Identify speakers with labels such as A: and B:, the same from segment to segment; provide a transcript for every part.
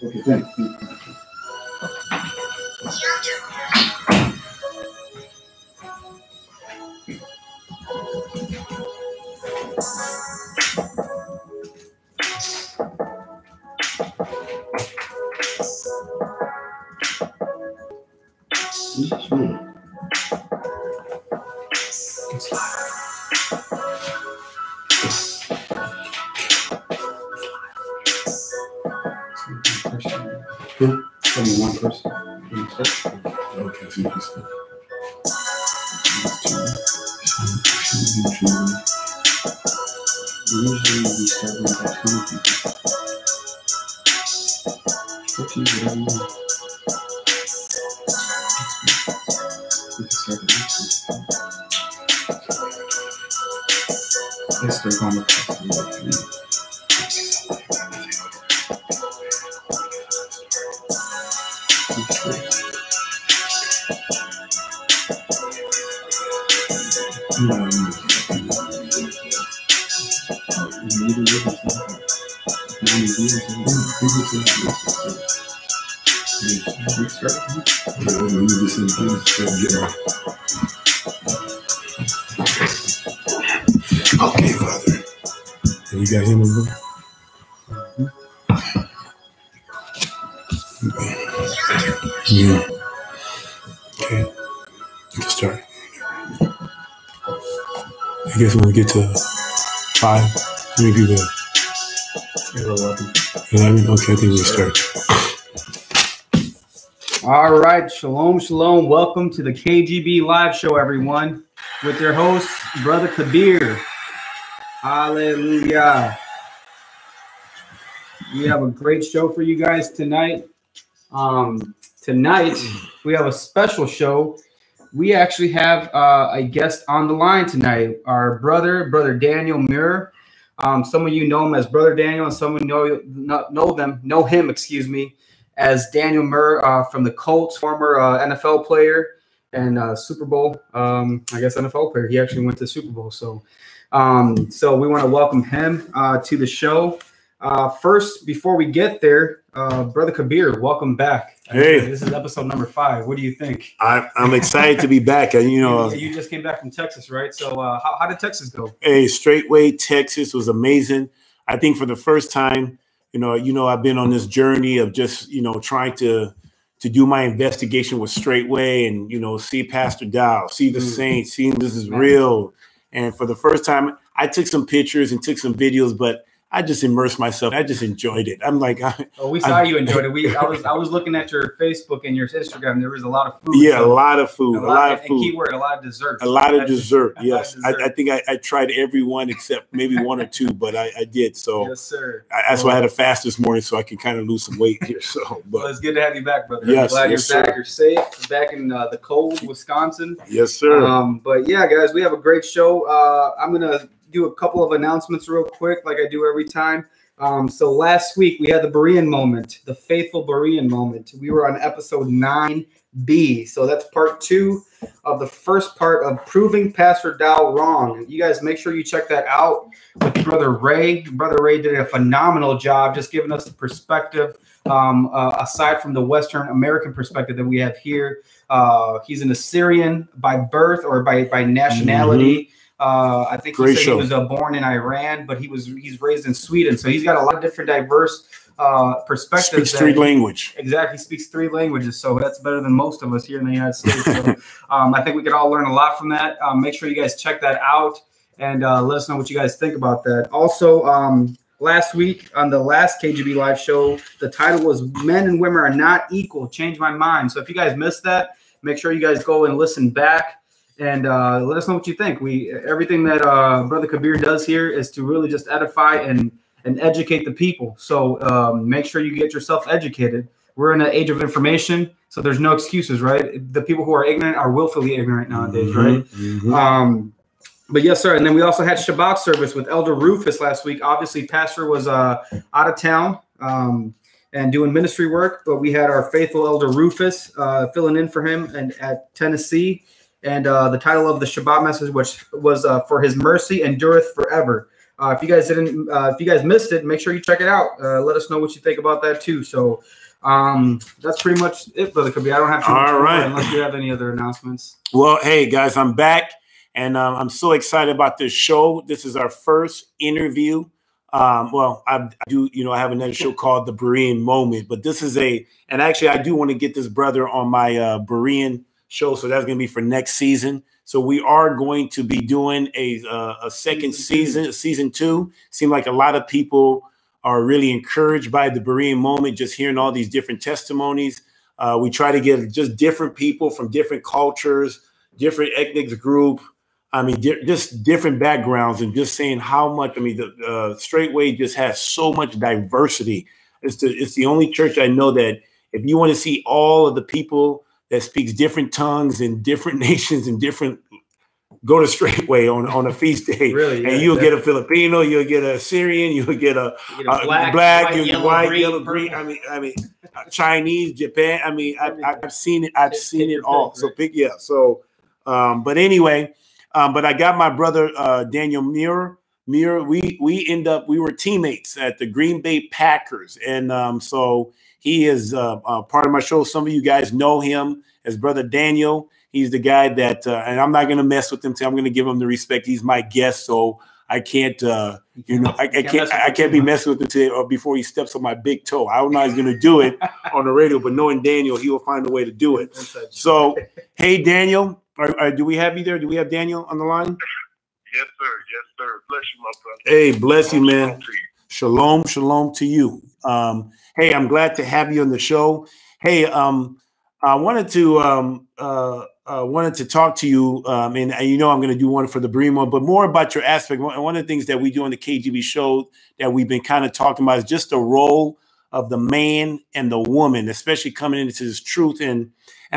A: Okay, thanks. Only one person. Okay, so you can see. Usually we start with about 20 people. 14, whatever you want. We can start the next one. Let's start on the 3. Okay, Father. And you got him in there? Yeah. Okay. You can start. I guess when we get to 5, how many people? 11. Okay, I think we'll start.
B: All right, shalom, shalom. Welcome to the KGB Live Show, everyone, with your host, Brother Kabir. Hallelujah. We have a great show for you guys tonight. Tonight, we have a special show. We actually have a guest on the line tonight, our brother Daniel Muir. Some of you know him as Brother Daniel, and some of you know him, as Daniel Muir from the Colts, former NFL player and Super Bowl, NFL player. He actually went to the Super Bowl. So we want to welcome him to the show. First, before we get there, Brother Kabir, welcome back.
A: Hey,
B: this is episode number 5. What do you think?
A: I'm excited to be back. And
B: you just came back from Texas, right? So how did Texas go?
A: Hey, straightway Texas was amazing. I think for the first time, I've been on this journey of just trying to do my investigation with straightway and see Pastor Dow, see the saints, seeing this is real. And for the first time, I took some pictures and took some videos, but I just immersed myself. I just enjoyed it. I'm like,
B: we saw you enjoyed it. I was looking at your Facebook and your Instagram. There was a lot of food.
A: Yeah, a lot of food. A lot of food.
B: And keyword, a lot of dessert.
A: A lot of dessert. Yes, I think I tried every one except maybe 1 or 2, but I did. So
B: yes, sir.
A: That's why I had a fast this morning, so I can kind of lose some weight here. So,
B: well, it's good to have you back, brother.
A: Yes,
B: I'm glad
A: yes,
B: you're back.
A: sir.
B: You're safe. Back in the cold Wisconsin.
A: Yes, sir.
B: But yeah, guys, we have a great show. I'm gonna do a couple of announcements real quick, like I do every time. So last week we had the Berean moment, the faithful Berean moment. We were on episode 9B. So that's part 2 of the first part of proving Pastor Dow wrong. You guys make sure you check that out with Brother Ray. Brother Ray did a phenomenal job just giving us the perspective, aside from the Western American perspective that we have here. He's an Assyrian by birth or by nationality. I think he said he was born in Iran, but he's raised in Sweden. So he's got a lot of different diverse perspectives.
A: Speaks 3 languages.
B: Exactly. Speaks 3 languages. So that's better than most of us here in the United States. So I think we could all learn a lot from that. Make sure you guys check that out and let us know what you guys think about that. Also, last week on the last KGB Live Show, the title was Men and Women Are Not Equal. Change My Mind. So if you guys missed that, make sure you guys go and listen back. and let us know what you think. Everything that Brother Kabir does here is to really just edify and educate the people. So make sure you get yourself educated. We're in an age of information, so there's no excuses, right? The people who are ignorant are willfully ignorant nowadays, right? But yes, sir. And then we also had Shabbat service with Elder Rufus last week. Obviously, Pastor was out of town and doing ministry work, but we had our faithful Elder Rufus filling in for him at Tennessee. And the title of the Shabbat message, which was "For His mercy endureth forever." If you guys missed it, make sure you check it out. Let us know what you think about that too. So that's pretty much it, Brother Kabir. I don't have too much more unless you have any other announcements.
A: Well, hey guys, I'm back. And I'm so excited about this show. This is our first interview. Well, I do, I have another show called The Berean Moment, but this is and actually I do want to get this brother on my Berean show. So that's going to be for next season. So we are going to be doing a second season 2. Seems like a lot of people are really encouraged by The Berean Moment, just hearing all these different testimonies. We try to get just different people from different cultures, different ethnic group. I mean, just different backgrounds, and just saying how much. I mean, the Straight Way just has so much diversity. It's the only church I know that if you want to see all of the people that speaks different tongues and different nations and different, go to Straight Way on a feast day,
B: really, yeah,
A: and you'll get a Filipino, you'll get a Syrian, you'll get a black, you'll get white, yellow, green. I mean, Chinese, Japan. I mean, I've seen it. I've seen it all. Right. So So, but anyway. But I got my brother Daniel Muir. We were teammates at the Green Bay Packers, and so he is part of my show. Some of you guys know him as Brother Daniel. He's the guy that, and I'm not going to mess with him. I'm going to give him the respect. He's my guest, so I can't, I can't be messing with him today or before he steps on my big toe. I don't know how he's going to do it on the radio, but knowing Daniel, he will find a way to do it. So, hey, Daniel. Do we have you there? Do we have Daniel on the line?
C: Yes, sir. Yes, sir. Bless you, my brother.
A: Hey, bless you, man. Shalom, shalom to you. Hey, I'm glad to have you on the show. Hey, I wanted to talk to you, and I'm going to do one for the Berean, but more about your aspect. One of the things that we do on the KGB show that we've been kind of talking about is just the role of the man and the woman, especially coming into this truth. And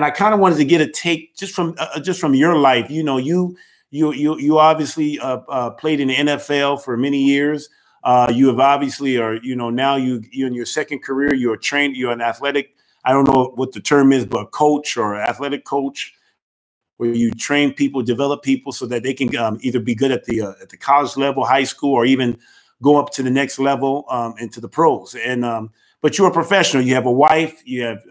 A: I kind of wanted to get a take just from your life. You obviously played in the NFL for many years. You have obviously now you're in your second career. You're an athletic. I don't know what the term is, but coach or athletic coach, where you train people, develop people so that they can either be good at the college level, high school, or even go up to the next level into the pros. And but you're a professional. You have a wife. You have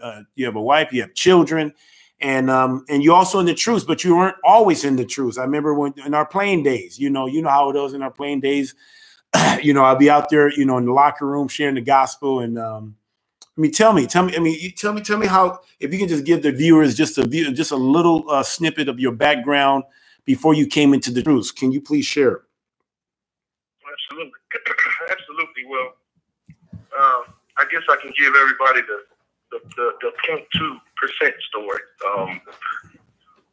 A: children, and you're also in the truth. But you weren't always in the truth. I remember in our playing days. You know how it was in our playing days. I'll be out there, in the locker room sharing the gospel. And tell me how, if you can just give the viewers just a little snippet of your background before you came into the truth. Can you please share?
C: Absolutely. Absolutely. Well, I guess I can give everybody the 0.2% story.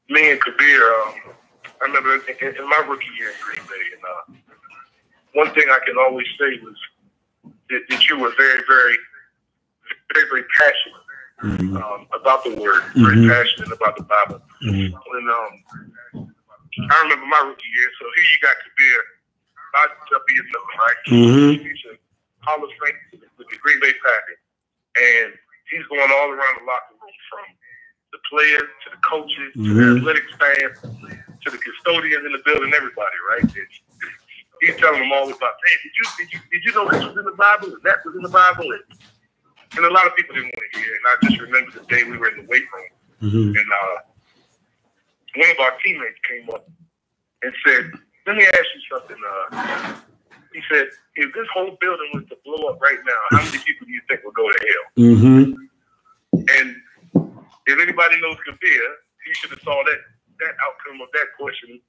C: Me and Kabir, I remember in my rookie year in Green Bay, and one thing I can always say was that you were very, very, very, very passionate about the word, very passionate about the Bible. And I remember my rookie year, so here you got Kabir, about to be his number, right? He's a Hall of Fame with the Green Bay Packers, and he's going all around the locker room, from the players to the coaches to the athletic staff to the custodians in the building, everybody, right? He's telling them all about, hey, did you know this was in the Bible and that was in the Bible? And a lot of people didn't want to hear it. And I just remember the day we were in the weight room, and one of our teammates came up and said, let me ask you something. He said, if this whole building was to blow up right now, how many people do you think will go to hell? And if anybody knows Kabir, he should have saw that outcome of that question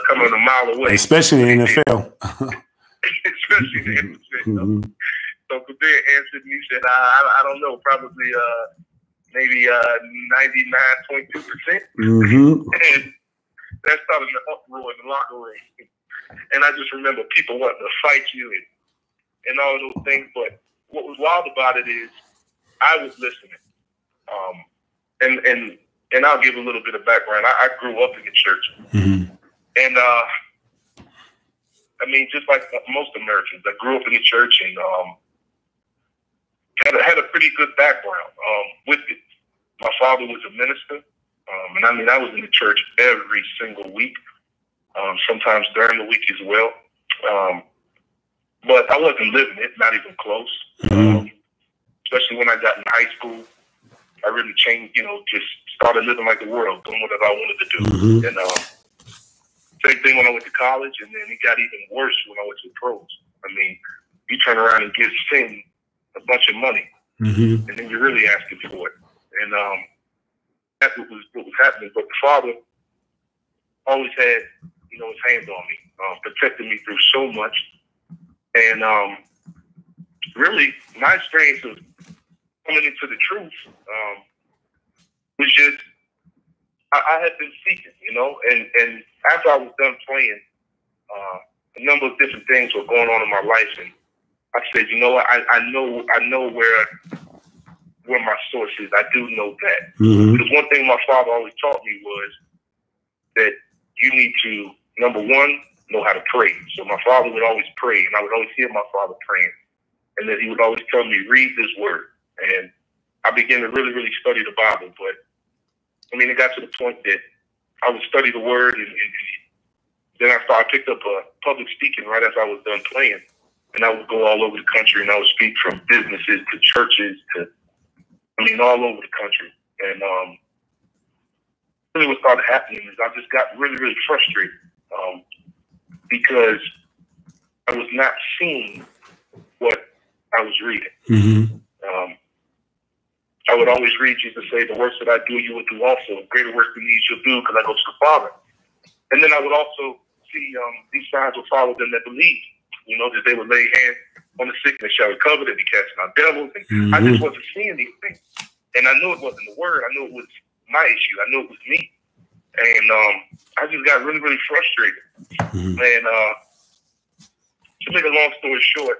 C: coming a mile away.
A: Especially in the NFL.
C: Especially in the NFL. So Kabir answered me, he said, I don't know, probably maybe 99.2%. that started an uproar in the locker room. And I just remember people wanting to fight you and all those things. But what was wild about it is I was listening. And I'll give a little bit of background. I grew up in the church. Mm-hmm. And I mean, just like most Americans, I grew up in the church and had a pretty good background with it. My father was a minister. And I mean, I was in the church every single week, sometimes during the week as well. But I wasn't living it, not even close. Mm-hmm. Especially when I got in high school, I really changed, just started living like the world, doing whatever I wanted to do. Mm-hmm. And same thing when I went to college, and then it got even worse when I went to pros. I mean, you turn around and give Sin a bunch of money, mm-hmm. and then you're really asking for it. And that's what was happening. But the father always had, his hands on me, protected me through so much. And really, my experience of coming into the truth was just, I had been seeking, and after I was done playing, a number of different things were going on in my life, and I said, I know where my source is. I do know that. Mm-hmm. Because one thing my father always taught me was that you need to, number one, know how to pray. So my father would always pray, and I would always hear my father praying. And then he would always tell me, read this word. And I began to really, really study the Bible. But, I mean, it got to the point that I would study the word, and then I picked up public speaking right as I was done playing. And I would go all over the country, and I would speak from businesses to churches to, all over the country. And really what started happening is I just got really, really frustrated because I was not seeing what I was reading. Mm-hmm. I would always read Jesus say, the works that I do, you will do also. Greater works than these you'll do because I go to the Father. And then I would also see these signs will follow them that believe. That they would lay hands on the sick and they shall recover, they'd be casting out devils. And mm-hmm. I just wasn't seeing these things. And I knew it wasn't the word. I knew it was my issue. I knew it was me. And I just got really, really frustrated. Mm-hmm. And to make a long story short,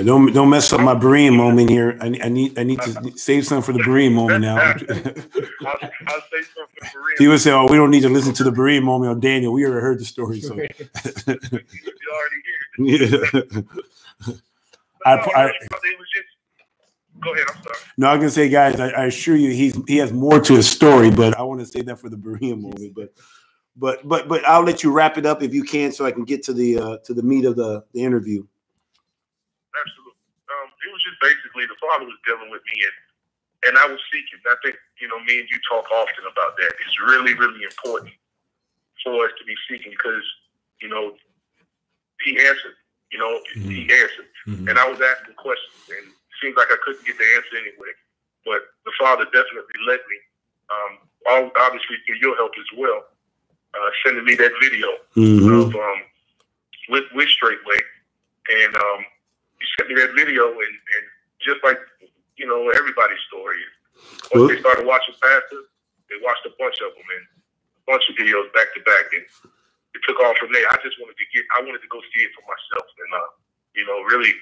A: don't mess up my Berean moment here. I need to save some for the Berean moment now.
C: I'll save some for the Berean.
A: People say, "Oh, we don't need to listen to the Berean moment." Oh, Daniel, we already heard the story, so
C: you already hear.
A: Yeah.
C: Go ahead. I'm sorry.
A: No, I'm gonna say, guys, I assure you, he has more to his story, but I want to save that for the Berean moment. But I'll let you wrap it up if you can, so I can get to the meat of the interview.
C: Absolutely. It was just basically the Father was dealing with me, and I was seeking. I think, me and you talk often about that. It's really, really important for us to be seeking because, he answered. Mm-hmm. He answered. Mm-hmm. And I was asking questions, and it seemed like I couldn't get the answer anyway. But the Father definitely led me, obviously through your help as well, sending me that video mm-hmm. of with Straightway. And you sent me that video, and just like, everybody's story. Once they started watching Pastor, they watched a bunch of them, and a bunch of videos back to back, and it took off from there. I wanted to go see it for myself, and really,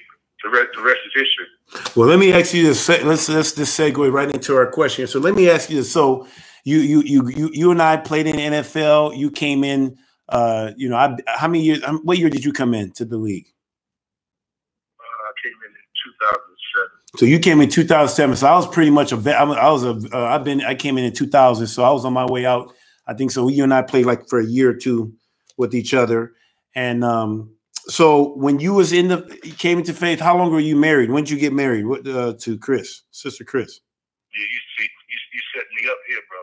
C: the rest is history.
A: Well, let me ask you this. Let's just segue right into our question. So let me ask you this. So you and I played in the NFL. You came in. How many years? What year did you come into the league?
C: I came in 2007.
A: So you came in 2007. So I was pretty much a vet. I came in 2000. So I was on my way out. I think so. You and I played like for a year or two with each other. And so when you came into faith, how long were you married? When did you get married? To Chris, Sister Chris?
C: Yeah, you set me up here, bro.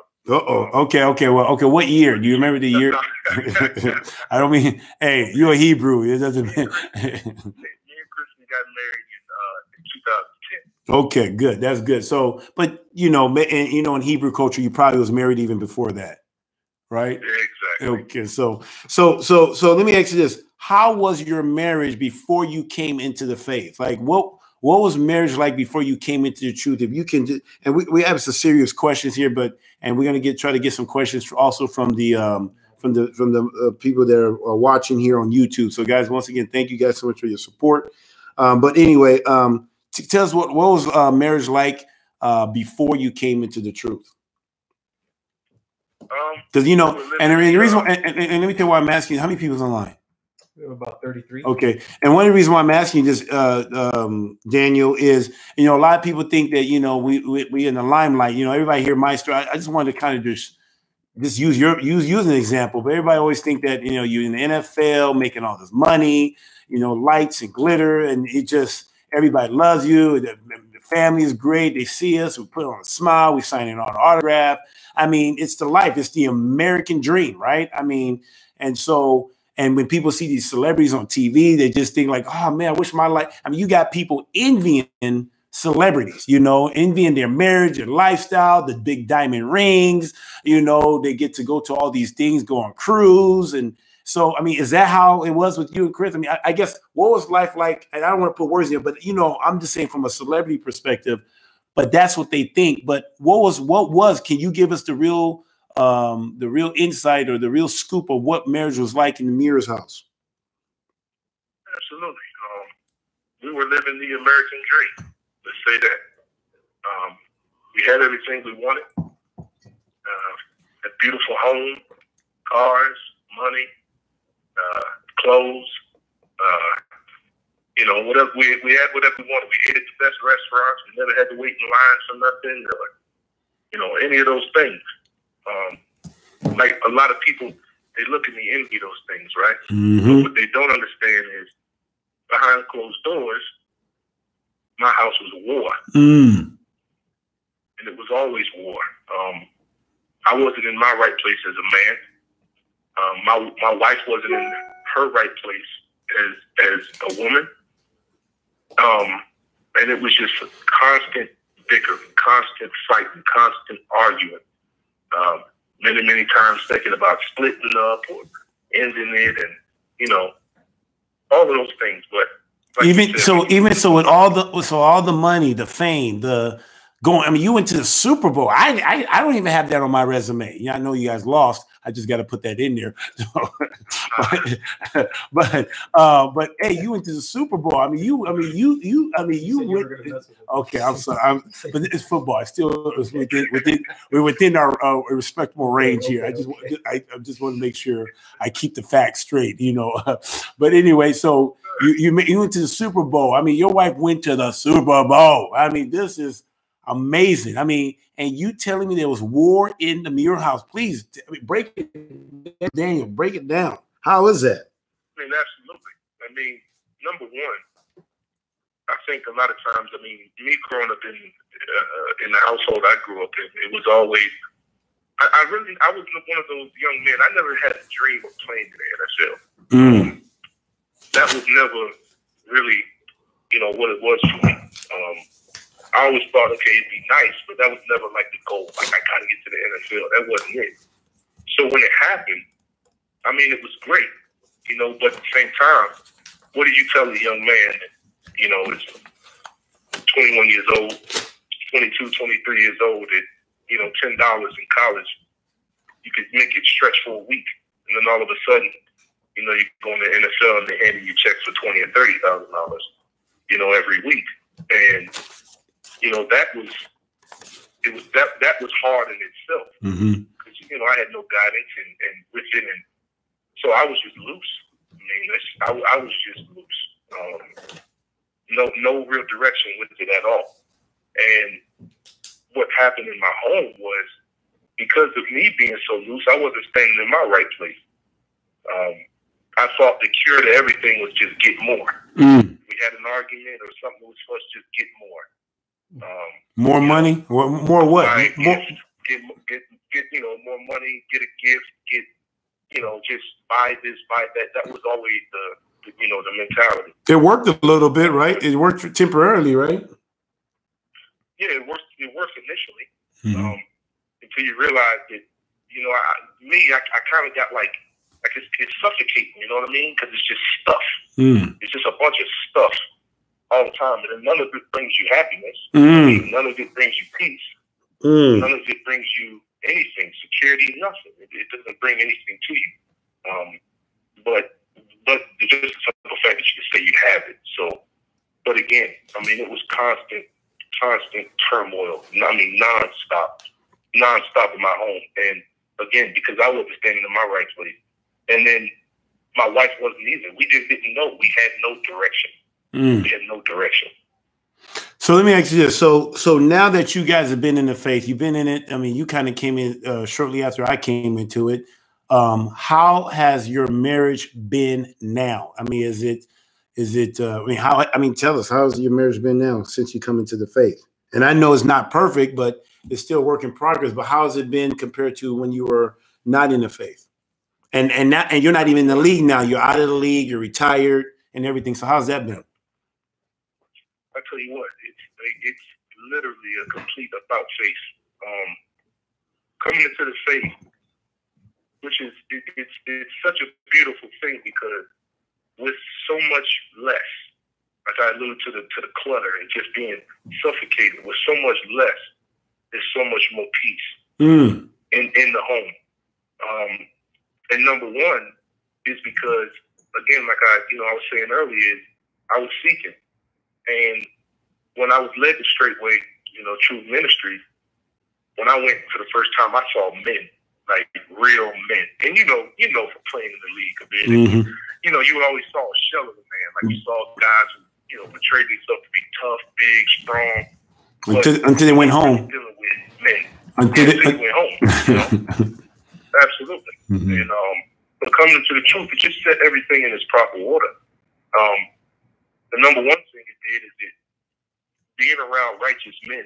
A: Okay. Well, okay. What year? Do you remember the year? I don't mean, hey, you're a Hebrew. It doesn't mean.
C: Me and Kristen got married in 2010.
A: Okay, good. That's good. So, but in Hebrew culture, you probably was married even before that, right?
C: Yeah, exactly.
A: Okay. So let me ask you this: how was your marriage before you came into the faith? Like, what was marriage like before you came into the truth? If you can, and we have some serious questions here, and we're gonna try to get some questions also from the the people that are watching here on YouTube. So, guys, once again, thank you guys so much for your support. But anyway, tell us what was marriage like before you came into the truth? Because and the reason, and let me tell you why I'm asking you, how many people's online?
B: We have about 33.
A: Okay, and one of the reasons why I'm asking you this, Daniel, is a lot of people think that we in the limelight. Everybody hear my story. I just wanted to kind of just use an example, but everybody always think that you're in the NFL making all this money, lights and glitter, and it just everybody loves you. The family is great. They see us. We put on a smile. We sign in on an autograph. I mean, it's the life. It's the American dream, right? I mean, and when people see these celebrities on TV, they just think like, oh man, I wish my life. I mean, you got people envying celebrities, envying their marriage, their lifestyle, the big diamond rings. They get to go to all these things, go on cruise, and so I mean, is that how it was with you and Chris? I mean, I guess what was life like? And I don't want to put words in, but I'm just saying from a celebrity perspective. But that's what they think. But what was? Can you give us the real insight or the real scoop of what marriage was like in the Muir's house?
C: Absolutely. We were living the American dream. Let's say that. We had everything we wanted. A beautiful home, cars, money, clothes. Whatever we had, whatever we wanted. We ate at the best restaurants. We never had to wait in line for nothing, or any of those things. Like a lot of people, they look at me and envy those things, right?
A: Mm-hmm.
C: But what they don't understand is behind closed doors, my house was a war.
A: And
C: it was always war. I wasn't in my right place as a man. My wife wasn't in her right place as a woman. And it was just a constant bickering, constant fighting, constant arguing. Many times thinking about splitting up or ending it, and all of those things. But like
A: even so, with all the money, the fame, I mean, you went to the Super Bowl. I don't even have that on my resume. I know you guys lost. I just got to put that in there. but hey, you went to the Super Bowl. I mean, you went. Okay, I'm sorry. But it's football. It's still we're within our respectable range here. I just want to make sure I keep the facts straight. But anyway, so you went to the Super Bowl. I mean, your wife went to the Super Bowl. I mean, this is amazing. I mean, and you telling me there was war in the Muir house? Please, break it, Daniel. Break it down. How is that?
C: I mean, absolutely. I mean, number one, I think a lot of times, I mean, me growing up in the household I grew up in, it was always. I was one of those young men. I never had a dream of playing in the NFL. That was never really, what it was for me. I always thought, okay, it'd be nice, but that was never like the goal. Like, I got to get to the NFL. That wasn't it. So when it happened, I mean, it was great, but at the same time, what do you tell a young man that, is 21 years old, 22, 23 years old, that, $10 in college, you could make it stretch for a week. And then all of a sudden, you go in the NFL and they hand you checks for $20,000 and $30,000, every week. And that was hard in itself. Because I had no guidance and with it, and so I was just loose. I mean, I was just loose. No real direction with it at all. And what happened in my home was, because of me being so loose, I wasn't staying in my right place. I thought the cure to everything was just get more. We had an argument or something, was supposed to just get more.
A: More money? More what?
C: Get more money, get a gift, just buy this, buy that. That was always the mentality.
A: It worked a little bit, right? It worked temporarily, right?
C: Yeah, it worked initially. Until you realize that, I kind of got like it's suffocating, you know what I mean? Because it's just stuff. It's just a bunch of stuff all the time, and none of it brings you happiness. None of it brings you peace. None of it brings you anything, security, nothing. It doesn't bring anything to you. But just the simple fact that you can say you have it. So, but again, I mean, it was constant turmoil. I mean, nonstop in my home. And again, because I wasn't standing in my right place, and then my wife wasn't either. We just didn't know. We had no direction. We had no direction.
A: So let me ask you this. So now that you guys have been in the faith, you've been in it. I mean, you kind of came in shortly after I came into it. How has your marriage been now? I mean, tell us, how's your marriage been now since you come into the faith? And I know it's not perfect, but it's still work in progress. But how has it been compared to when you were not in the faith? And you're not even in the league now. You're out of the league, you're retired and everything. So how's that been?
C: I tell you what, it's literally a complete about face. Coming into the faith, which is it's such a beautiful thing, because with so much less, as I alluded to the clutter and just being suffocated, with so much less, there's so much more peace in the home. And number one is because, again, like I was saying earlier, is I was seeking. And when I was led the straight way, true ministry, when I went for the first time, I saw men, like real men. And from playing in the league a bit, you always saw a shell of a man. Like you saw guys who, portrayed themselves to be tough, big, strong.
A: Until they went home.
C: Dealing with men.
A: Until they
C: went home. Absolutely. And but coming to the truth, it just set everything in its proper order. The number one thing it did is it being around righteous men,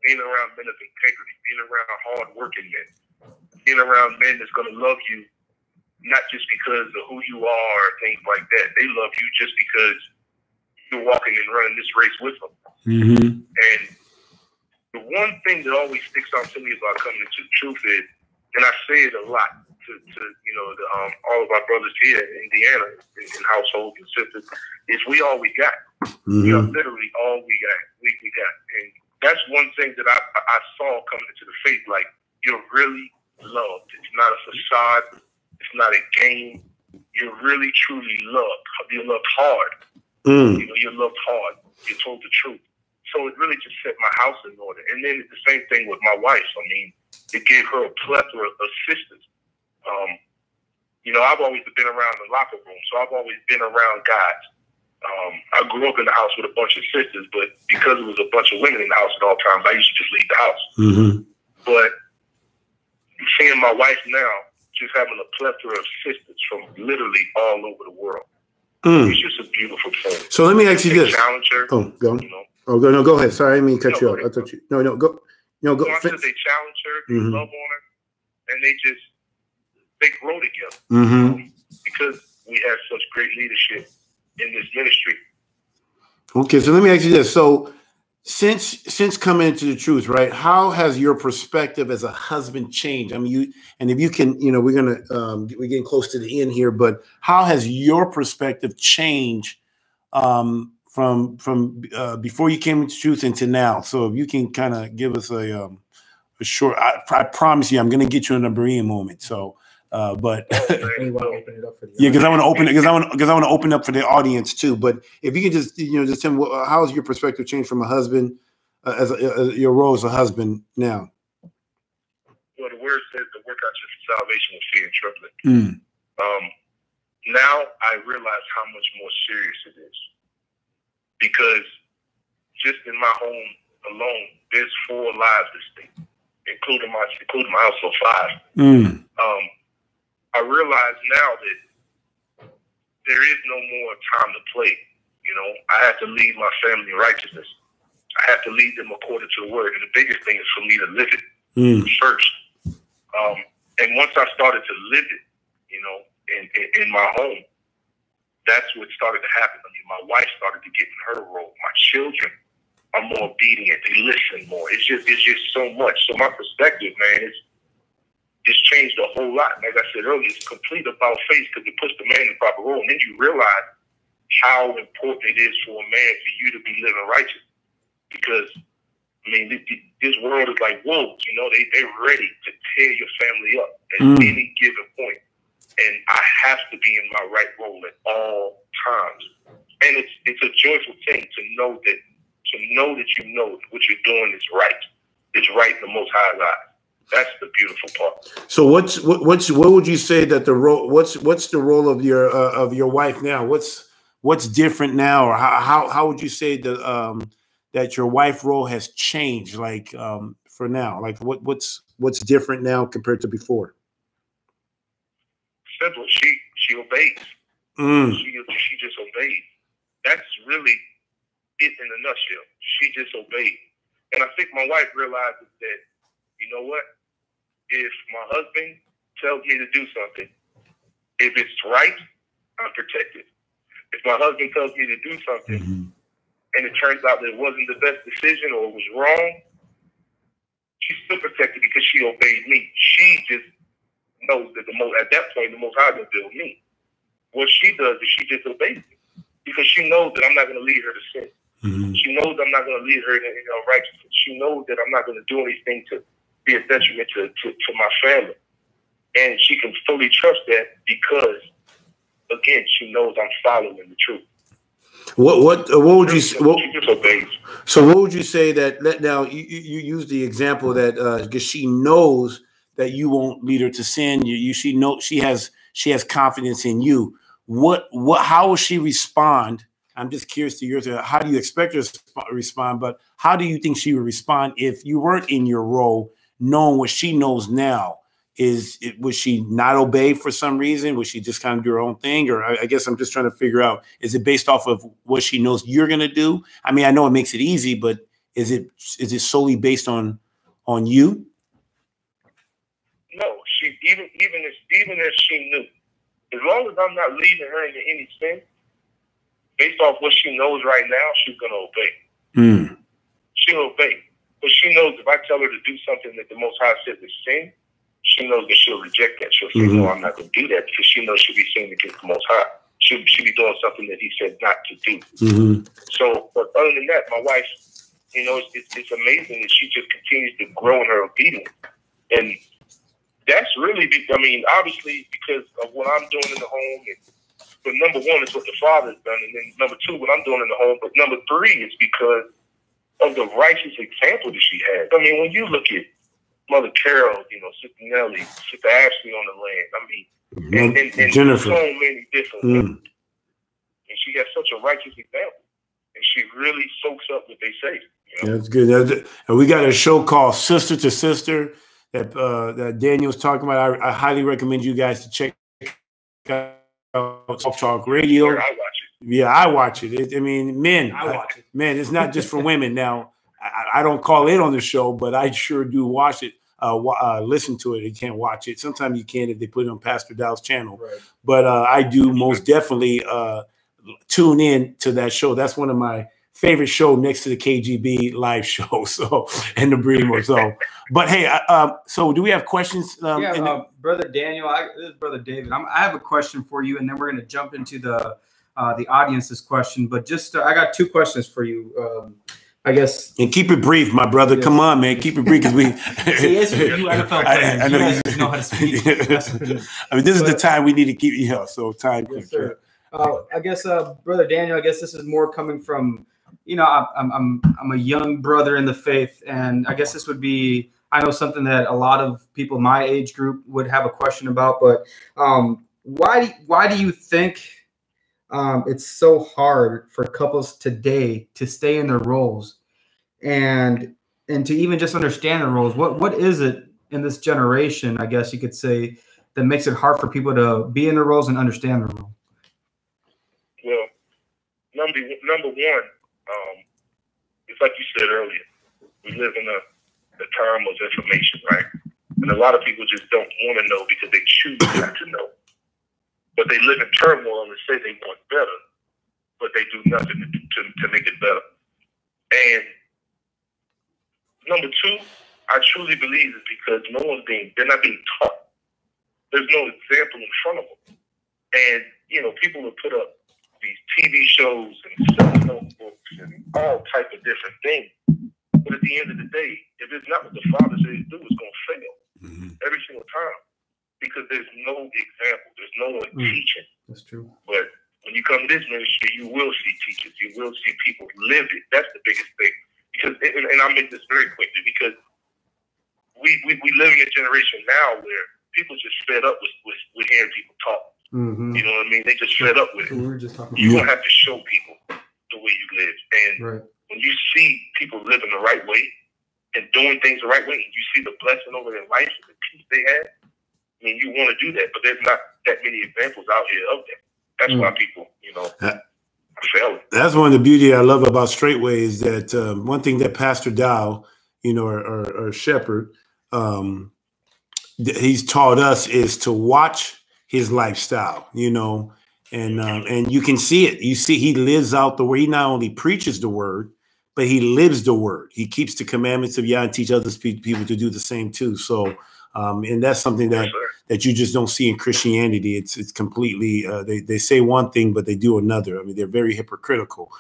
C: being around men of integrity, being around hard-working men, being around men that's going to love you, not just because of who you are or things like that. They love you just because you're walking and running this race with them. And the one thing that always sticks out to me about coming into the truth is, and I say it a lot to all of our brothers here in Indiana, in households and sisters, is we all we got. We are literally all we got. We got. And that's one thing that I saw coming into the faith. Like, you're really loved. It's not a facade. It's not a game. You're really, truly loved. You're loved hard. You're loved hard. You're told the truth. So it really just set my house in order. And then the same thing with my wife. I mean, it gave her a plethora of sisters. I've always been around the locker room, so I've always been around guys. I grew up in the house with a bunch of sisters, but because it was a bunch of women in the house at all times, I used to just leave the house. But seeing my wife now, just having a plethora of sisters from literally all over the world, it's just a beautiful thing.
A: So let me ask you this.
C: Challenge her,
A: go. Go ahead. Sorry, I didn't mean to cut you off. I thought you. No, go. Go.
C: I said they challenge her, they love on her, and they grow together because we have such great leadership in this ministry.
A: Okay, so let me ask you this. So since coming into the truth, right, how has your perspective as a husband changed? I mean, if you can, we're getting close to the end here, but how has your perspective changed from before you came into truth into now? So if you can kind of give us a short, I promise you, I'm going to get you in a Berean moment. So, but yeah, because I want to open it, because I want to open up for the audience too. But if you can just tell me, how has your perspective changed from a husband, as your role as a husband now?
C: Well, the word says to work out your salvation with fear and trembling. Now I realize how much more serious it is, because just in my home alone, there's 4 lives distinct, including my household 5. I realize now that there is no more time to play. I have to lead my family in righteousness. I have to lead them according to the word. And the biggest thing is for me to live it first. And once I started to live it, in my home, that's what started to happen. I mean, my wife started to get in her role. My children are more obedient. They listen more. It's just so much. So my perspective, man, it's changed a whole lot. Like I said earlier, it's complete about faith, because it puts the man in the proper role. And then you realize how important it is for a man for you to be living righteous. Because I mean, this world is like wolves, you know, they're ready to tear your family up at any given point. And I have to be in my right role at all times. And it's a joyful thing to know that you know what you're doing is right. It's right in the Most High's eyes. That's the beautiful part.
A: So what would you say that the role? What's the role of your wife now? What's different now, or how would you say that your wife role has changed? Like for now, like what's different now compared to before?
C: Simple. She obeys. She just obeys. That's really it in a nutshell. She just obeys. And I think my wife realizes that, you know what? If my husband tells me to do something, if it's right, I'm protected. If my husband tells me to do something and it turns out that it wasn't the best decision or it was wrong, she's still protected because she obeyed me. She just knows that at that point, the Most High will deal with me. What she does is she just obeys me because she knows that I'm not going to lead her to sin. She knows I'm not going to lead her in unrighteousness. She knows that I'm not going to do anything to be a detriment to my family. And she can fully trust that because, again, she knows I'm following the truth.
A: What would you
C: she just obeys.
A: So what would you say that now you use the example that because she knows that you won't lead her to sin, she has confidence in you. How will she respond? I'm just curious to yours. How do you expect her to respond? But how do you think she would respond if you weren't in your role, knowing what she knows now? Would she not obey for some reason? Would she just kind of do her own thing? Or I guess I'm just trying to figure out, is it based off of what she knows you're going to do? I mean, I know it makes it easy, but is it solely based on you?
C: No, even if she knew, as long as I'm not leading her into any sin, based off what she knows right now, she's going to obey. She'll obey. But she knows if I tell her to do something that the Most High said is sin, she knows that she'll reject that. She'll say, no, I'm not going to do that because she knows she'll be sinning against the Most High. She'll be doing something that he said not to do. So, but other than that, my wife, you know, it's amazing that she just continues to grow in her obedience. And that's really, I mean, obviously because of what I'm doing in the home. But number one is what the father's done. And then number two, what I'm doing in the home. But number three is because of the righteous example that she has. I mean, when you look at Mother Carol, you know, Sister Nellie, Sister Ashley on the land, I mean, and
A: Jennifer.
C: So many different women. And she has such a righteous example. And she really soaks up what they say. You know? That's
A: good. And we got a show called Sister to Sister that Daniel's talking about. I highly recommend you guys to check out Talk Radio.
C: I watch it.
A: Yeah, I watch it. I mean, men. I watch it. Man, it's not just for women. Now, I don't call it on the show, but I sure do watch it. Listen to it. You can't watch it. Sometimes you can if they put it on Pastor Dow's channel. Right. But I do most definitely tune in to that show. That's one of my favorite show next to the KGB Live Show. So, and the Breeding. So, but hey, so do we have questions?
B: Brother Daniel, this is Brother David. I have a question for you, and then we're going to jump into the audience's question. But just I got two questions for you. I guess.
A: And keep it brief, my brother. Yes. Come on, man. Keep it brief because we.
B: See, it's you NFL players. I know you guys know how to speak.
A: I mean, this is the time we need to keep. Yeah, so time.
B: Yes, sir. I guess, Brother Daniel. I guess this is more coming from, you know, I'm a young brother in the faith, and I guess this would be, I know, something that a lot of people my age group would have a question about. But why do you think it's so hard for couples today to stay in their roles and to even just understand the roles? What is it in this generation, I guess you could say, that makes it hard for people to be in their roles and understand their role?
C: Well, number one, it's like you said earlier, we live in a time of information, right? And a lot of people just don't want to know because they choose not to know. But they live in turmoil and say they want better, but they do nothing to make it better. And number two, I truly believe it's because they're not being taught. There's no example in front of them. And, you know, people will put up these TV shows and self-help books and all type of different things. But at the end of the day, if it's not what the Father says to do, it's going to fail every single time because there's no example. There's no one teaching.
B: That's true.
C: But when you come to this ministry, you will see teachers. You will see people live it. That's the biggest thing. Because, and I'll make this very quickly, because we live in a generation now where people just fed up with hearing people talk. You know what I mean? They just fed up with it.
B: We were just talking
C: You're going to have to show people the way you live. And when you see people living the right way and doing things the right way, and you see the blessing over their life and the peace they have, I mean, you want to do that. But there's not that many examples out here of that. That's why people, you know, fail.
A: That's one of the beauty I love about Straightway is that one thing that Pastor Dow, you know, or Shepherd, he's taught us is to watch his lifestyle, you know, and you can see it. You see, he lives out the word. He not only preaches the word, but he lives the word. He keeps the commandments of Yah and teach other people to do the same too. So, and that's something that you just don't see in Christianity. It's completely they say one thing, but they do another. I mean, they're very hypocritical.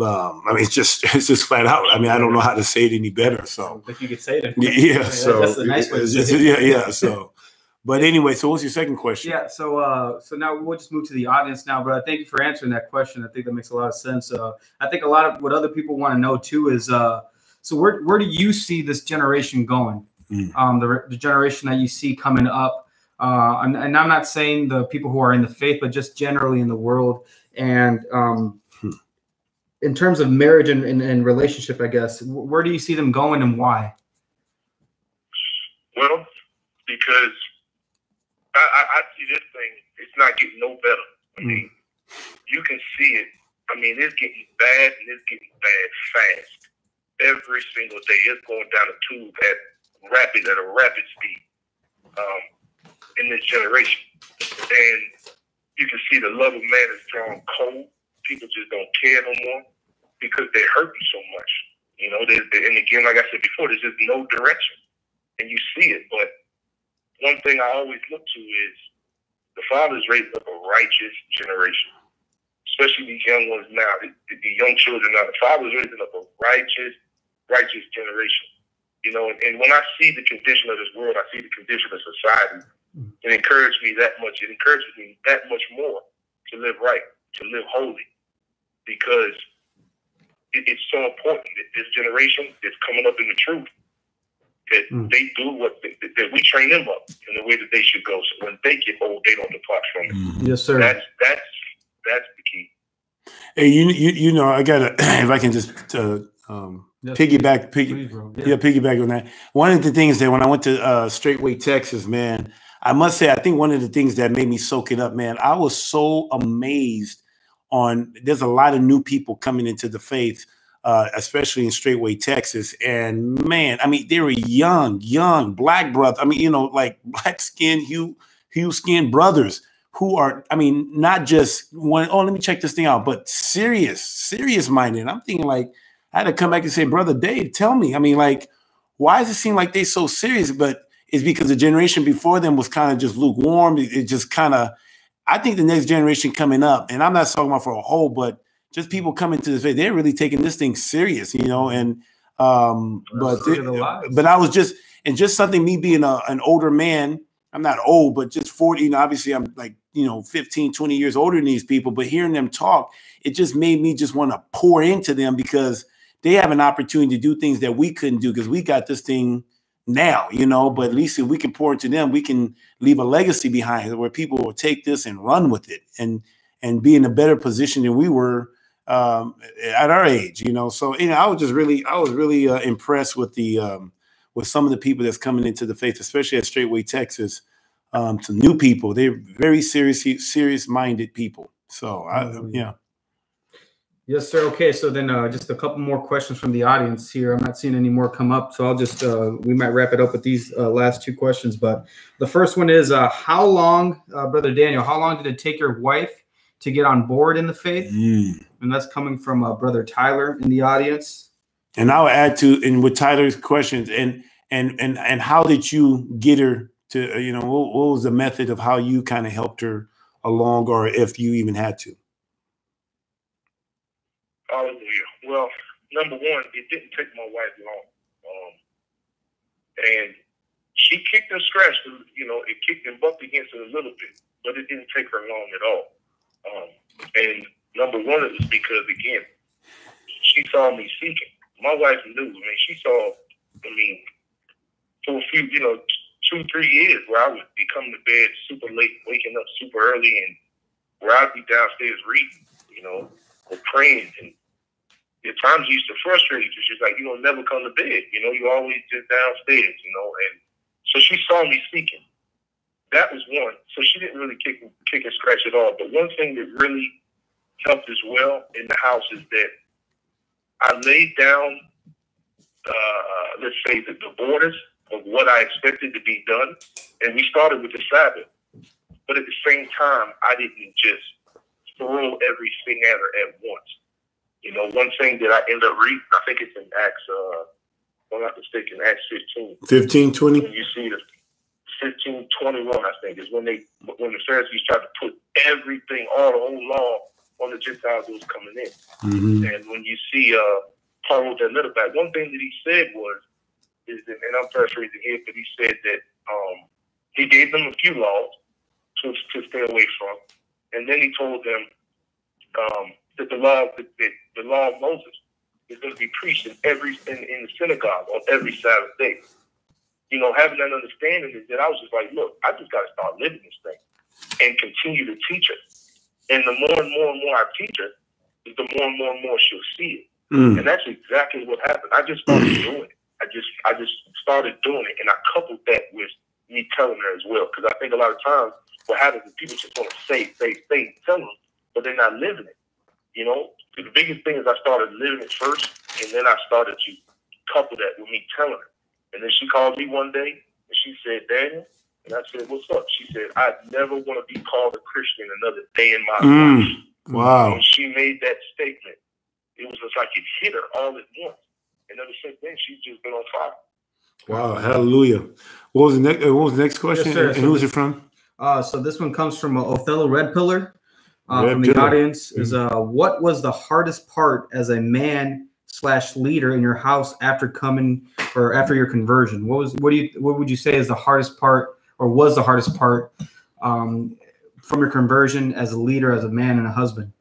A: I mean, it's just flat out. I mean, I don't know how to say it any better. So,
B: if you could say it,
A: yeah. So
B: that's a nice way to say it.
A: Yeah. So. But anyway, so what's your second question?
B: Yeah, so now we'll just move to the audience now, but thank you for answering that question. I think that makes a lot of sense. I think a lot of what other people want to know too is, so where do you see this generation going? The generation that you see coming up, and I'm not saying the people who are in the faith, but just generally in the world. And in terms of marriage and relationship, I guess, where do you see them going and why?
C: Well, because I see this thing, it's not getting no better. I mean, you can see it. I mean, it's getting bad, and it's getting bad fast. Every single day, it's going down the tube at a rapid speed in this generation. And you can see the love of man is drawn cold. People just don't care no more because they're hurting so much. You know, and again, like I said before, there's just no direction. And you see it, but one thing I always look to is the Father's raising up a righteous generation, especially these young ones now, the young children now. The Father's raising up a righteous generation. You know, and when I see the condition of this world, I see the condition of society. It encourages me that much. It encourages me that much more to live right, to live holy, because it's so important that this generation is coming up in the truth. That they do that we train them up in the way that they should go. So when they get old, they don't depart from it.
B: Yes, sir.
C: That's the key.
A: Hey, you know, I gotta if I can just piggyback on that. One of the things that when I went to Straightway, Texas, man, I must say, I think one of the things that made me soak it up, man, I was so amazed on. There's a lot of new people coming into the faith. Especially in Straightway, Texas. And man, I mean, they were young black brothers. I mean, you know, like black skin, hue skin brothers who are, I mean, not just one, oh, let me check this thing out, but serious minded. I'm thinking like, I had to come back and say, Brother Dave, tell me, I mean, like, why does it seem like they so serious? But it's because the generation before them was kind of just lukewarm. It just kind of, I think the next generation coming up, and I'm not talking about for a whole, but just people coming to this faith, they're really taking this thing serious, you know. And but I was just something, me being an older man, I'm not old, but just 40, you know, obviously I'm like, you know, 15, 20 years older than these people, but hearing them talk, it just made me just want to pour into them because they have an opportunity to do things that we couldn't do because we got this thing now, you know. But at least if we can pour into them, we can leave a legacy behind where people will take this and run with it and be in a better position than we were at our age, you know. So, you know, I was really impressed with with some of the people that's coming into the faith, especially at Straightway, Texas. Some new people, they're very serious-minded people. So, yeah.
B: Yes, sir. Okay, so then just a couple more questions from the audience here. I'm not seeing any more come up, so I'll just we might wrap it up with these last two questions. But the first one is, how long, Brother Daniel, how long did it take your wife to get on board in the faith? And that's coming from Brother Tyler in the audience.
A: And I'll add to, and with Tyler's questions, and how did you get her to, you know, what was the method of how you kind of helped her along, or if you even had to?
C: Hallelujah. Well, number one, it didn't take my wife long. And she kicked and scratched, you know, it kicked and bumped against it a little bit, but it didn't take her long at all. And number one, it was because, again, she saw me seeking. My wife knew. I mean, she saw, I mean, for a few, you know, 2-3 years where I would be coming to bed super late, waking up super early, and where I'd be downstairs reading, you know, or praying. And at times it used to frustrate her. She's like, you don't never come to bed. You know, you always just downstairs, you know. And so she saw me seeking. That was one. So she didn't really kick and scratch at all. But one thing that really helped as well in the house is that I laid down, let's say, the borders of what I expected to be done. And we started with the Sabbath. But at the same time, I didn't just throw everything at her at once. You know, one thing that I end up reading, I think it's in Acts, if I'm not mistaken, Acts 15.
A: 15:20?
C: When you see the 15:21, I think, is when the Pharisees tried to put everything, all the whole law on the Gentiles who was coming in. Mm-hmm. And when you see Paul wrote that letter back, one thing that he said is that, and I'm paraphrasing here, but he said that he gave them a few laws to stay away from. And then he told them that the law of Moses is going to be preached in the synagogue on every Sabbath day. You know, having that understanding is that I was just like, look, I just got to start living this thing and continue to teach it. And the more and more I teach her, the more and more she'll see it. And that's exactly what happened. I just started doing it. I just started doing it, and I coupled that with me telling her as well. Because I think a lot of times what happens is people just want to say, tell them, but they're not living it. You know, the biggest thing is I started living it first, and then I started to couple that with me telling her. And then she called me one day, and she said, Daniel, and I said, what's up? She said, I'd never want to be called a Christian another day in my life.
A: Wow.
C: When she made that statement, it was just like it hit her all at once. And ever since then, she's just been on fire.
A: Wow, hallelujah. What was the next question?
B: Yes, sir.
A: And who's it from?
B: So this one comes from Othello Red Pillar. From the audience is what was the hardest part as a man/leader in your house after your conversion? What would you say is the hardest part, or was the hardest part from your conversion as a leader, as a man and a husband?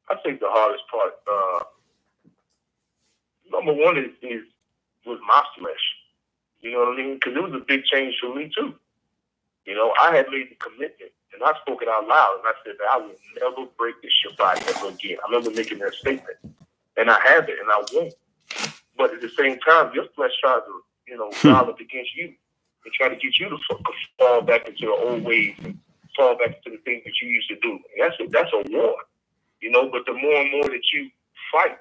C: I think the hardest part, number one, was my flesh. You know what I mean? Because it was a big change for me too. You know, I had made the commitment, and I spoke it out loud, and I said that I would never break the Shabbat ever again. I remember making that statement, and I have it, and I won't. But at the same time, your flesh tries to, you know, rile up against you and try to get you to fall back into the old ways and fall back into the things that you used to do. And that's a war, you know. But the more and more that you fight,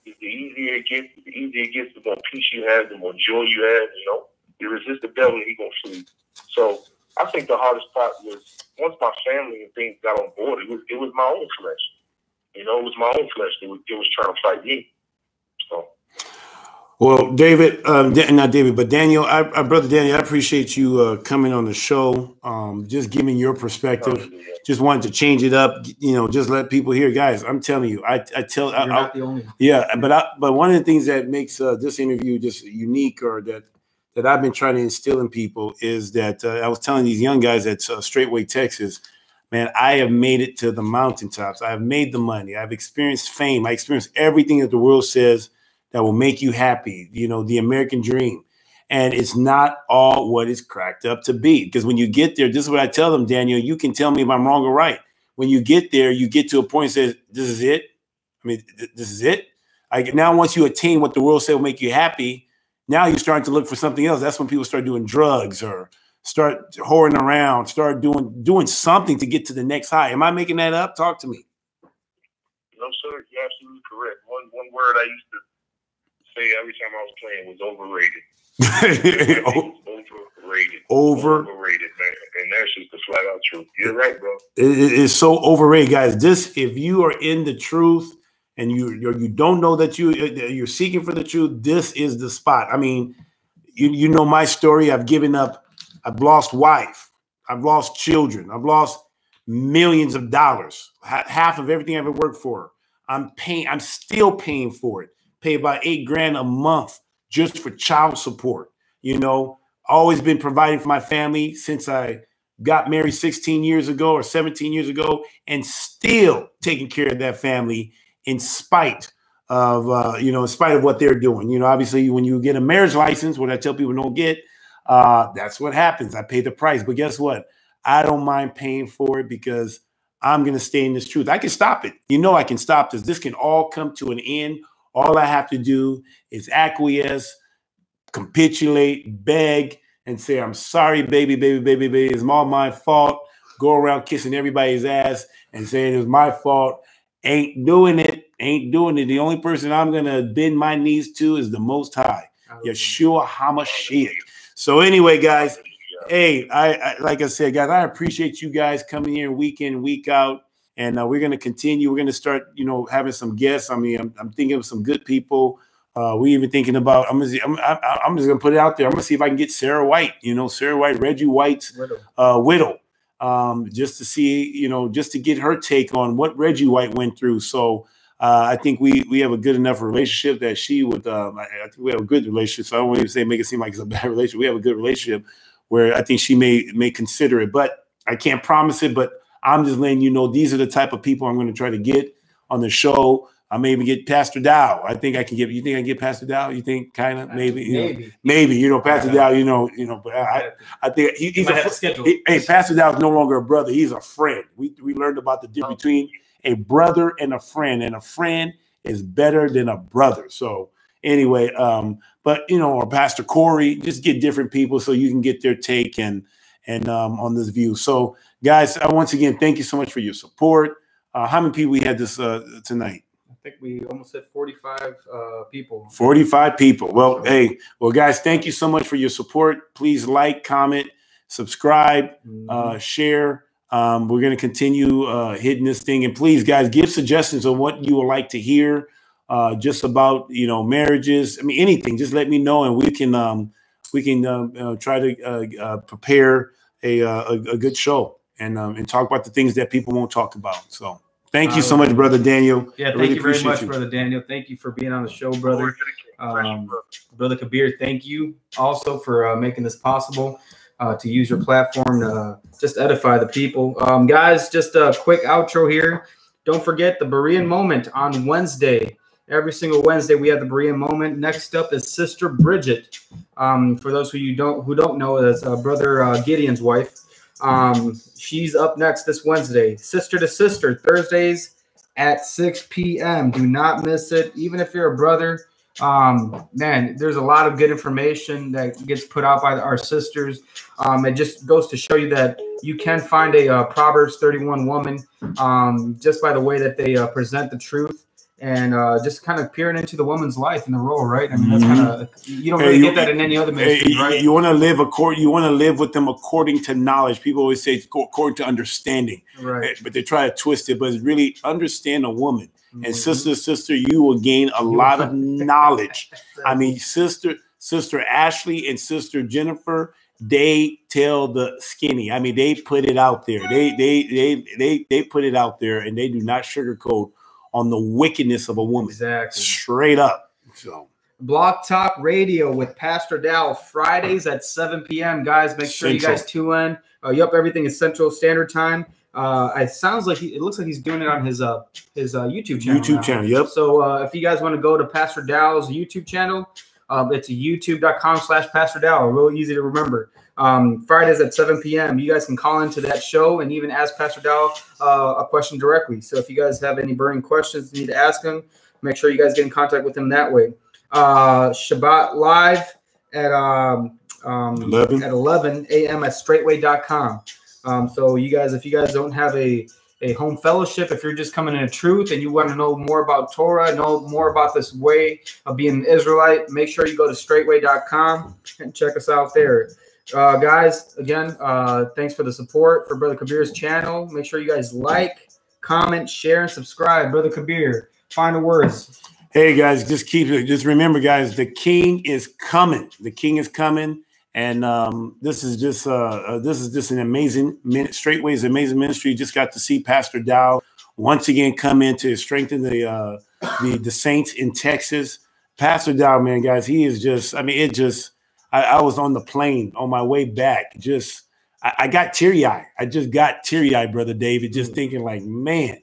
C: the easier it gets. The easier it gets, the more peace you have, the more joy you have. You know, you resist the devil, and he's gonna flee. So I think the hardest part was once my family and things got on board, it was my own flesh. You know, it was my own flesh that was trying to fight me. So.
A: Well, David, not David, but Daniel, brother Daniel, I appreciate you coming on the show, just giving your perspective. Just wanted to change it up, you know, just let people hear. Guys, I'm telling you,
B: You're not the only one.
A: Yeah, but one of the things that makes this interview just unique, or that I've been trying to instill in people, is that I was telling these young guys at Straightway, Texas, man, I have made it to the mountaintops. I have made the money. I've experienced fame. I experienced everything that the world says that will make you happy, you know, the American dream. And it's not all what it's cracked up to be. Because when you get there, this is what I tell them, Daniel, you can tell me if I'm wrong or right. When you get there, you get to a point that says, this is it. I mean, this is it. Like, now, once you attain what the world said will make you happy, now you're starting to look for something else. That's when people start doing drugs or start whoring around, start doing something to get to the next high. Am I making that up? Talk to me.
C: No, sir. You're absolutely correct. One word I used to say every time I was playing was overrated. Overrated, man. And that's just the flat out truth. You're right, bro.
A: It is so overrated, guys. If you are in the truth and you don't know that you're seeking for the truth, this is the spot. I mean, you know my story. I've given up. I've lost wife. I've lost children. I've lost millions of dollars. Half of everything I've ever worked for. I'm still paying for it. Pay about $8,000 a month just for child support. You know, always been providing for my family since I got married 16 years ago or 17 years ago, and still taking care of that family in spite of, you know, in spite of what they're doing. You know, obviously when you get a marriage license, what I tell people don't get, that's what happens. I pay the price. But guess what? I don't mind paying for it because I'm going to stay in this truth. I can stop it. You know, I can stop this. This can all come to an end. All I have to do is acquiesce, capitulate, beg, and say, I'm sorry, baby, it's all my fault. Go around kissing everybody's ass and saying it was my fault. Ain't doing it. The only person I'm going to bend my knees to is the Most High, Yeshua HaMashiach. So anyway, guys, hey, I like I said, guys, I appreciate you guys coming here week in, week out. And we're going to continue. We're going to start, you know, having some guests. I mean, I'm thinking of some good people. We even thinking about, I'm just going to put it out there. I'm going to see if I can get Sarah White, you know, Sarah White, Reggie White's widow, just to see, you know, just to get her take on what Reggie White went through. So I think we have a good enough relationship that she would, I think we have a good relationship. So I don't want to say, make it seem like it's a bad relationship. We have a good relationship where I think she may consider it, but I can't promise it. But I'm just letting you know, these are the type of people I'm going to try to get on the show. I may even get Pastor Dow. I think I can get. You think I can get Pastor Dow? You think kind of maybe? Maybe. You know, Pastor Dow. You know. But I think he's hey, Pastor Dow is no longer a brother. He's a friend. We learned about the difference between a brother and a friend is better than a brother. So anyway, but you know, or Pastor Corey, just get different people so you can get their take and on this view. So guys, once again, thank you so much for your support. How many people we had this tonight?
B: I think we almost hit 45 people. 45
A: people. Well, hey, guys, thank you so much for your support. Please like, comment, subscribe, share. We're going to continue hitting this thing. And please, guys, give suggestions on what you would like to hear just about, you know, marriages. I mean, anything. Just let me know, and we can try to prepare a good show and talk about the things that people won't talk about. So. Thank you so much, Brother Daniel.
B: Yeah, thank you very much, Brother Daniel. Thank you for being on the show, brother. Brother Kabir, thank you also for making this possible, to use your platform to just edify the people. Guys, just a quick outro here. Don't forget the Berean Moment on Wednesday. Every single Wednesday, we have the Berean Moment. Next up is Sister Bridget. For those who don't know, that's Brother Gideon's wife. She's up next this Wednesday. Sister to Sister, Thursdays at 6 p.m. Do not miss it. Even if you're a brother, man, there's a lot of good information that gets put out by our sisters. It just goes to show you that you can find a Proverbs 31 woman just by the way that they present the truth. And just kind of peering into the woman's life in the role, right? I mean, that's kind of, you don't really get that in any other ministry, right?
A: You want to live with them according to knowledge. People always say according to understanding,
B: right?
A: But they try to twist it. But it's really understand a woman. And sister, you will gain a lot of knowledge. I mean, sister Ashley and Sister Jennifer, they tell the skinny. I mean, they put it out there. They put it out there, and they do not sugarcoat on the wickedness of a woman.
B: Exactly.
A: Straight up. So
B: Blog Talk Radio with Pastor Dow, Fridays at 7 p.m. Guys, make sure you guys tune in. Everything is Central Standard Time. It looks like he's doing it on his YouTube channel.
A: Yep.
B: So if you guys want to go to Pastor Dow's YouTube channel, it's youtube.com/Pastor Dow. Real easy to remember. Fridays at 7 p.m. You guys can call into that show and even ask Pastor Dow a question directly. So if you guys have any burning questions you need to ask him, make sure you guys get in contact with him that way. Shabbat Live at 11 a.m. at straightway.com. So you guys, if you guys don't have a home fellowship, if you're just coming into truth and you want to know more about Torah, know more about this way of being an Israelite, make sure you go to straightway.com and check us out there. Guys, again, thanks for the support for Brother Kabir's channel. Make sure you guys like, comment, share, and subscribe. Brother Kabir, final words.
A: Hey guys, just remember, guys, the King is coming. The King is coming, and this is just an amazing Straightway is an amazing ministry. Just got to see Pastor Dow once again come in to strengthen the saints in Texas. Pastor Dow, man, guys, he is just, I mean, I was on the plane on my way back. I got teary-eyed. I just got teary-eyed, Brother David, just thinking like, man,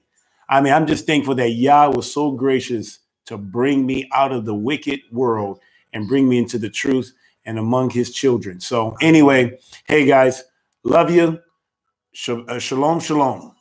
A: I mean, I'm just thankful that Yah was so gracious to bring me out of the wicked world and bring me into the truth and among his children. So anyway, hey, guys, love you. Shalom, shalom.